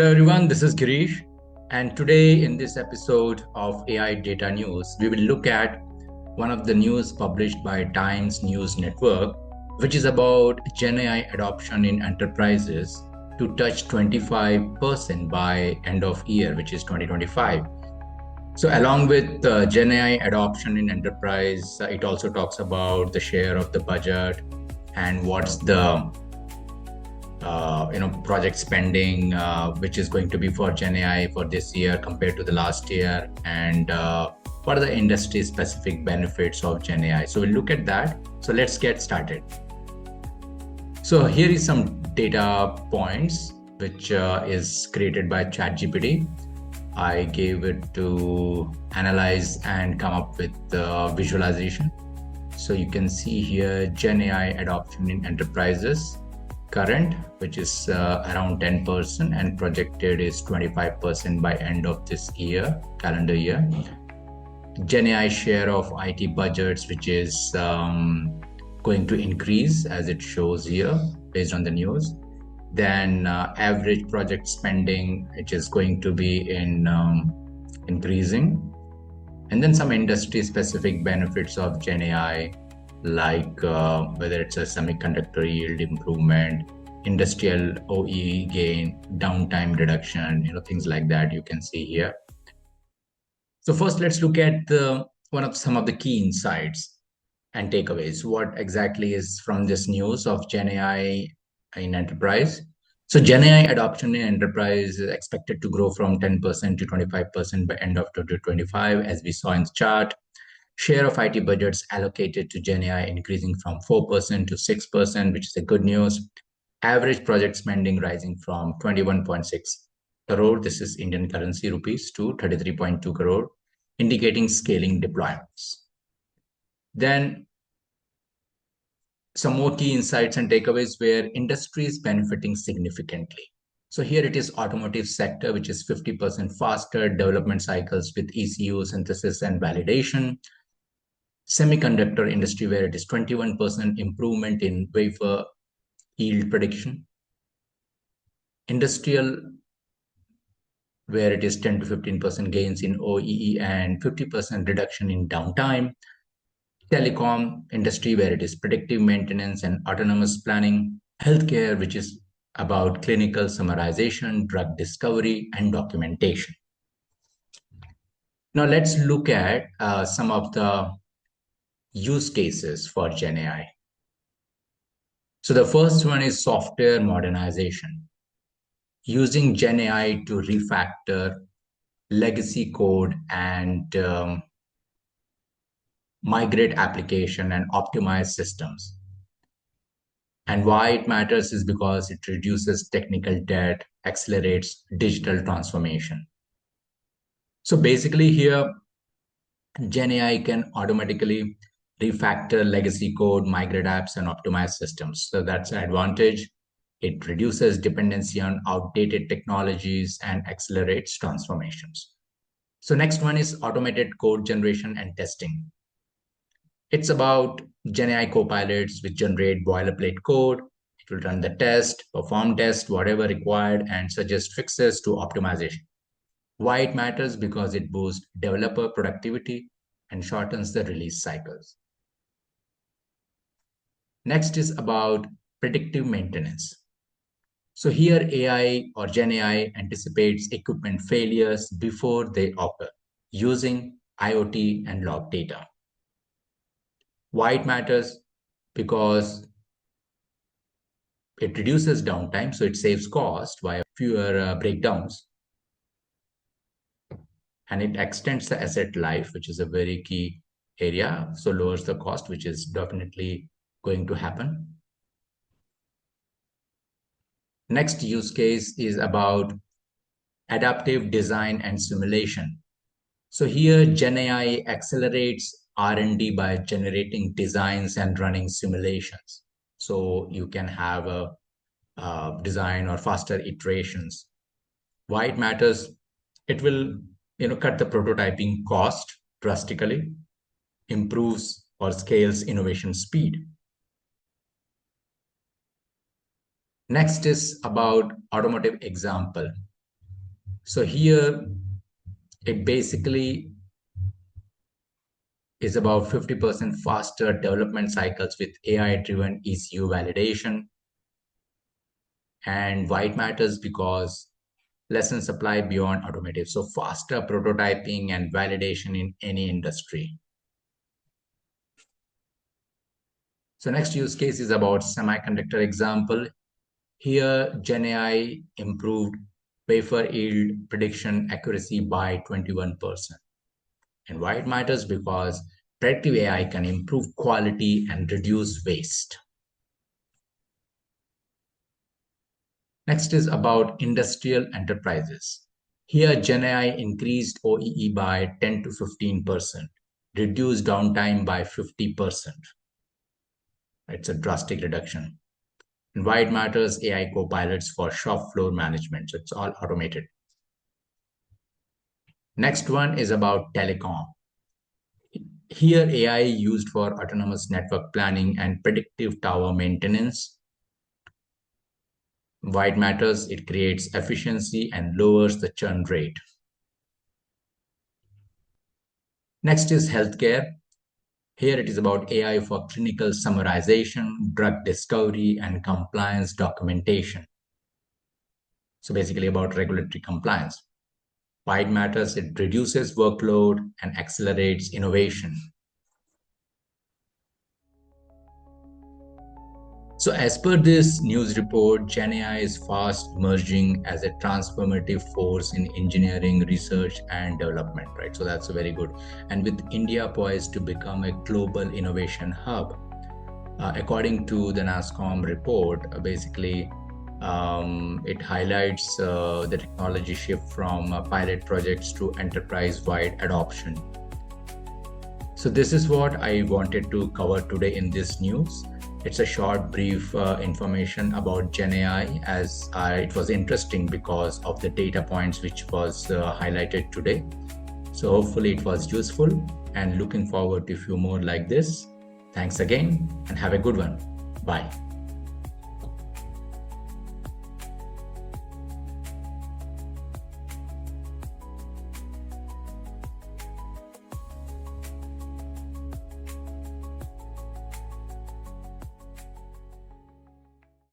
Hello everyone, this is Girish, and today in this episode of AI Data News, we will look at one of the news published by Times News Network, which is about GenAI adoption in enterprises to touch 25% by end of year, which is 2025. So along with GenAI adoption in enterprise, it also talks about the share of the budget and what's the project spending, which is going to be for GenAI for this year compared to the last year, and what are the industry specific benefits of GenAI. So we'll look at that. So let's get started. So here is some data points, which is created by ChatGPT. I gave it to analyze and come up with visualization. So you can see here GenAI adoption in enterprises. Current, which is around 10%, and projected is 25% by end of this year, calendar year. GenAI share of IT budgets, which is going to increase as it shows here based on the news. Then average project spending, which is going to be increasing. And then some industry specific benefits of GenAI, like whether it's a semiconductor yield improvement, industrial OEE gain, downtime reduction, things like that you can see here. So first, let's look at some of the key insights and takeaways. What exactly is from this news of GenAI in enterprise? So GenAI adoption in enterprise is expected to grow from 10% to 25% by end of 2025, as we saw in the chart. Share of IT budgets allocated to GenAI increasing from 4% to 6%, which is a good news. Average project spending rising from 21.6 crore, this is Indian currency rupees, to 33.2 crore, indicating scaling deployments. Then some more key insights and takeaways where industry is benefiting significantly. So here it is automotive sector, which is 50% faster development cycles with ECU synthesis and validation. Semiconductor industry, where it is 21% improvement in wafer yield prediction. Industrial, where it is 10 to 15% gains in OEE and 50% reduction in downtime. Telecom industry, where it is predictive maintenance and autonomous planning. Healthcare, which is about clinical summarization, drug discovery, and documentation. Now let's look at some of the use cases for GenAI. So the first one is software modernization. Using GenAI to refactor legacy code and migrate application and optimize systems. And why it matters is because it reduces technical debt, accelerates digital transformation. So basically here, GenAI can automatically refactor legacy code, migrate apps, and optimize systems. So that's an advantage. It reduces dependency on outdated technologies and accelerates transformations. So next one is automated code generation and testing. It's about GenAI copilots which generate boilerplate code. It will run the test, perform test, whatever required, and suggest fixes to optimization. Why it matters? Because it boosts developer productivity and shortens the release cycles. Next is about predictive maintenance. So here AI or GenAI anticipates equipment failures before they occur using IoT and log data. Why it matters? Because it reduces downtime, so it saves cost via fewer breakdowns. And it extends the asset life, which is a very key area, so lowers the cost, which is definitely going to happen. Next use case is about adaptive design and simulation. So here GenAI accelerates R&D by generating designs and running simulations. So you can have a design or faster iterations. Why it matters? It will cut the prototyping cost drastically, improves or scales innovation speed. Next is about automotive example. So here it basically is about 50% faster development cycles with AI-driven ECU validation. And why it matters? Because lessons apply beyond automotive. So faster prototyping and validation in any industry. So next use case is about semiconductor example. Here, GenAI improved wafer yield prediction accuracy by 21%. And why it matters? Because predictive AI can improve quality and reduce waste. Next is about industrial enterprises. Here, GenAI increased OEE by 10 to 15%, reduced downtime by 50%. It's a drastic reduction. And why it matters? AI copilots for shop floor management. So it's all automated. Next one is about telecom. Here, AI used for autonomous network planning and predictive tower maintenance. Why it matters? It creates efficiency and lowers the churn rate. Next is healthcare. Here it is about AI for clinical summarization, drug discovery, and compliance documentation. So basically about regulatory compliance. Why it matters? It reduces workload and accelerates innovation. So as per this news report, GenAI is fast emerging as a transformative force in engineering, research, and development, right? So that's very good. And with India poised to become a global innovation hub, according to the NASSCOM report, basically, it highlights the technology shift from pilot projects to enterprise-wide adoption. So this is what I wanted to cover today in this news. It's a short, brief information about GenAI, as it was interesting because of the data points which was highlighted today. So hopefully it was useful, and looking forward to a few more like this. Thanks again and have a good one. Bye.